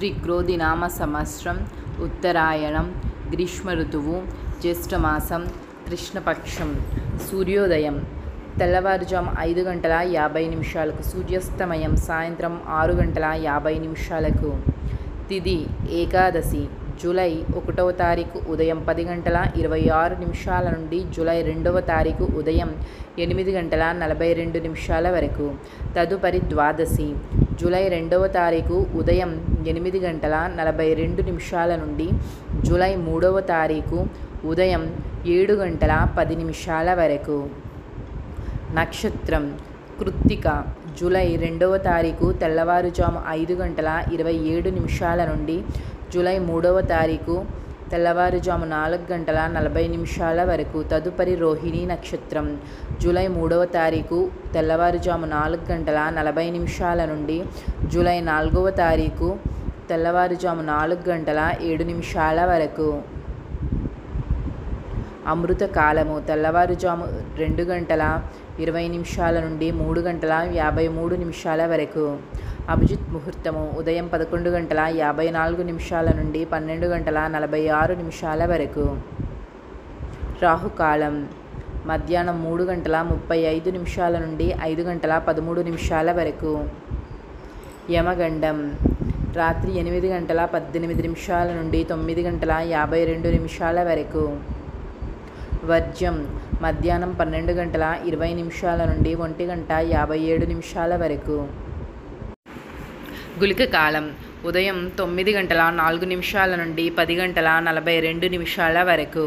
శ్రీ క్రోధినామ సంవత్సరం ఉత్తరాయణం గ్రీష్మ ఋతువు జ్యేష్ఠమాసం కృష్ణపక్షం సూర్యోదయం తెల్లవారుజాము 5:50 సూర్యాస్తమయం సాయంత్రం 6:50 తిథి ఏకాదశి జూలై 1వ తారీఖు ఉదయం 10:26 నుండి జూలై 2వ తారీఖు ఉదయం 8:42 వరకు. తదుపరి ద్వాదశి జూలై 2వ తారీఖు ఉదయం 8:42 నుండి జూలై 3వ తారీఖు ఉదయం 7:10 వరకు. నక్షత్రం కృత్తిక జూలై 2వ తారీఖు తెల్లవారుజాము 5:27 నుండి జూలై 3వ తారీఖు తెల్లవారుజాము 4:40 వరకు. తదుపరి రోహిణి నక్షత్రం జూలై 3వ తారీఖు తెల్లవారుజాము 4:40 నుండి జూలై 4వ తారీఖు తెల్లవారుజాము 4:07 వరకు. అమృత కాలము తెల్లవారుజాము 2:20 నుండి 3:53 వరకు. అభిజిత్ ముహూర్తము ఉదయం 11:54 నుండి 12:46 వరకు. రాహుకాలం మధ్యాహ్నం 3:35 నుండి 5:13 వరకు. యమగండం రాత్రి 8:18 నుండి 9:52 వరకు. వర్జ్యం మధ్యాహ్నం 12:20 నుండి 1:57 వరకు. గుళిక కాలం ఉదయం 9:04 నుండి 10:42 వరకు.